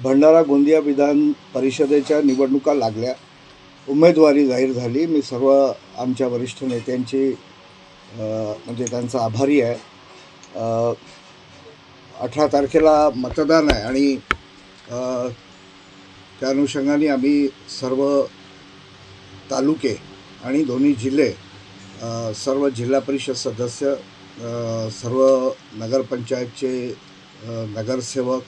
भंडारा गोंदिया विधान परिषदेच्या निवडणुका लागल्या. उमेदवारी जाहीर झाली. मी सर्व आमच्या वरिष्ठ नेत्यांची म्हणजे त्यांचा आभारी आहे. 18 तारखेला मतदान आहे आणि त्या अनुषंगाने आम्ही सर्व तालुके आणि दोन्ही जिल्हे, सर्व जिल्हा परिषद सदस्य, सर्व नगरपंचायतचे नगरसेवक,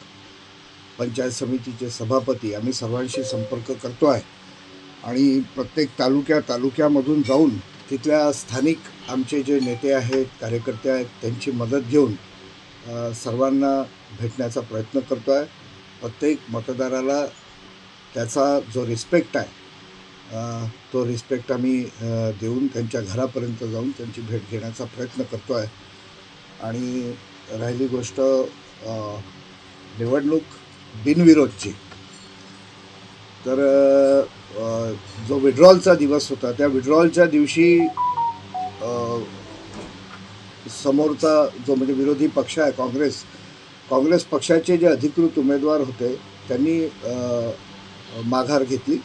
पंचायत समितीचे सभापती आम्ही सर्वांशी संपर्क करतो आहे आणि प्रत्येक तालुक्यामधून जाऊन तिथल्या स्थानिक आमचे जे नेते आहेत, कार्यकर्ते आहेत, त्यांची मदत घेऊन सर्वांना भेटण्याचा प्रयत्न करतो आहे. प्रत्येक मतदाराला त्याचा जो रिस्पेक्ट आहे तो रिस्पेक्ट आम्ही देऊन त्यांच्या घरापर्यंत जाऊन त्यांची भेट घेण्याचा प्रयत्न करतो आहे. आणि राहिली गोष्ट निवडणूक बिनविरोधची, तर जो विड्रॉलचा दिवस होता त्या विड्रॉलच्या दिवशी समोरचा जो म्हणजे विरोधी पक्ष आहे काँग्रेस पक्षाचे जे अधिकृत उमेदवार होते त्यांनी माघार घेतली.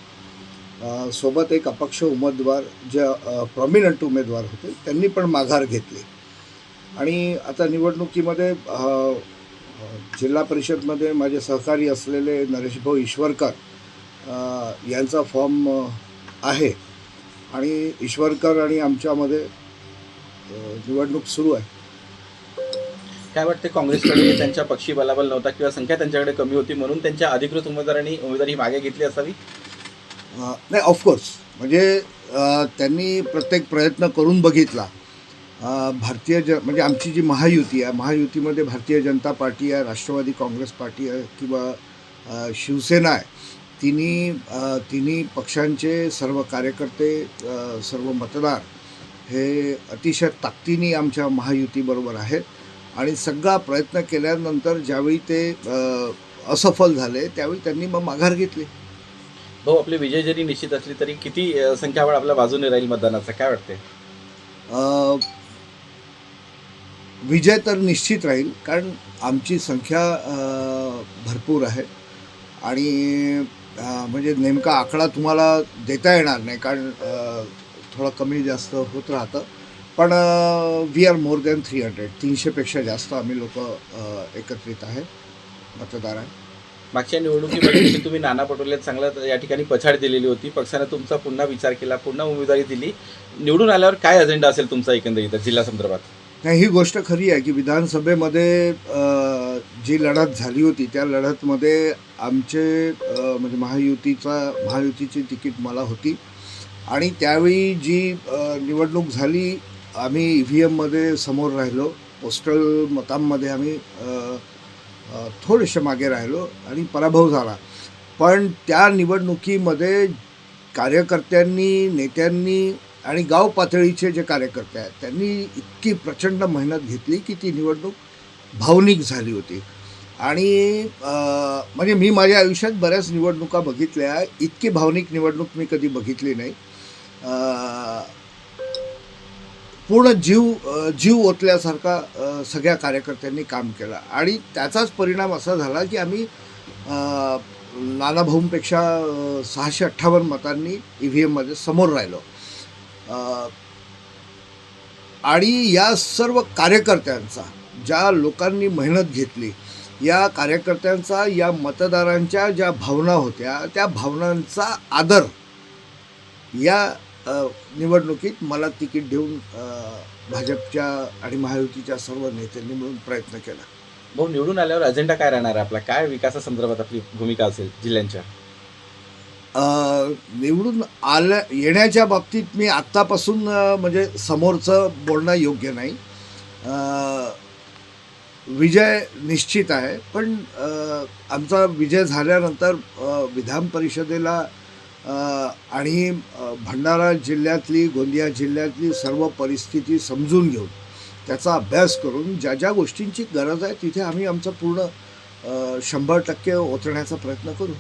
सोबत एक अपक्ष उमेदवार जे प्रॉमिनंट उमेदवार होते त्यांनी पण माघार घेतली. आणि आता निवडणुकीमध्ये जिल्हा परिषदमध्ये माझे सहकारी असलेले नरेशभाऊ ईश्वरकर यांचा फॉर्म आहे आणि ईश्वरकर आणि आमच्यामध्ये निवडणूक सुरू आहे. काय वाटते, काँग्रेसकडे त्यांच्या पक्षी बलाबल नव्हता किंवा संख्या त्यांच्याकडे कमी होती म्हणून त्यांच्या अधिकृत उमेदवारांनी उमेदवारी मागे घेतली असावी? नाही, ऑफकोर्स म्हणजे त्यांनी प्रत्येक प्रयत्न करून बघितला. म्हणजे आमची जी महायुती आहे, महायुतीमध्ये भारतीय जनता पार्टी आहे, राष्ट्रवादी काँग्रेस पार्टी आहे किंवा शिवसेना आहे, तिन्ही पक्षांचे सर्व कार्यकर्ते, सर्व मतदार हे अतिशय ताकदीने आमच्या महायुतीबरोबर आहेत. आणि सगळा प्रयत्न केल्यानंतर ज्यावेळी ते असफल झाले त्यावेळी त्यांनी मग माघार घेतली. भाऊ, आपली विजय जरी निश्चित असली तरी किती संख्याबळ आपल्या बाजूने राहील मतदानाचा, काय वाटते? विजय तर निश्चित राहील, कारण आमची संख्या भरपूर आहे आणि म्हणजे नेमका आकडा तुम्हाला देता येणार नाही, कारण थोडं कमी जास्त होत राहतं. पण वी आर मोर दॅन 300पेक्षा जास्त आम्ही लोक एकत्रित आहे, मतदार आहे. मागच्या निवडणुकीमध्ये तुम्ही नाना पटोलेत चांगला या ठिकाणी पछाड दिलेली होती. पक्षाने तुमचा पुन्हा विचार केला, पुन्हा उमेदवारी दिली. निवडून आल्यावर काय अजेंडा असेल तुमचा एकंदरीत जिल्हा संदर्भात? नाही, ही गोष्ट खरी आहे की विधानसभेमध्ये जी लढत झाली होती त्या लढतमध्ये आमचे म्हणजे महायुतीची तिकीट मला होती आणि त्यावेळी जी निवडणूक झाली आम्ही EVMमध्ये समोर राहिलो. पोस्टल मतांमध्ये आम्ही थोडेसे मागे राहिलो आणि पराभव झाला. पण त्या निवडणुकीमध्ये कार्यकर्त्यांनी, नेत्यांनी आणि गाव पातळीचे जे कार्यकर्ते आहेत त्यांनी इतकी प्रचंड मेहनत घेतली की ती निवडणूक भावनिक झाली होती. आणि म्हणजे मी माझ्या आयुष्यात बऱ्याच निवडणुका बघितल्या, इतकी भावनिक निवडणूक मी कधी बघितली नाही. पूर्ण जीव ओतल्यासारखा सगळ्या कार्यकर्त्यांनी काम केलं आणि त्याचाच परिणाम असा झाला की आम्ही नानाभाऊंपेक्षा 658 मतांनी EVMमध्ये समोर राहिलो. आणि या सर्व कार्यकर्त्यांचा, ज्या लोकांनी मेहनत घेतली, या कार्यकर्त्यांचा, या मतदारांच्या ज्या भावना होत्या त्या भावनांचा आदर या निवडणुकीत मला तिकीट देऊन भाजपच्या आणि महायुतीच्या सर्व नेत्यांनी मिळून प्रयत्न केला. भाऊ, निवडून आल्यावर अजेंडा काय राहणार आहे आपला? काय विकासासंदर्भात आपली भूमिका असेल जिल्ह्यांच्या? निवडून येण्याच्या बाबतीत मी आत्तापासून म्हणजे समोरचं बोलणं योग्य नाही. विजय निश्चित आहे, पण आमचा विजय झाल्यानंतर विधान परिषदेला आणि भंडारा जिल्ह्यातली, गोंदिया जिल्ह्यातली सर्व परिस्थिती समजून घेऊन, त्याचा अभ्यास करून ज्या ज्या गोष्टींची गरज आहे तिथे आम्ही आमचा पूर्ण 100% ओतण्याचा प्रयत्न करू.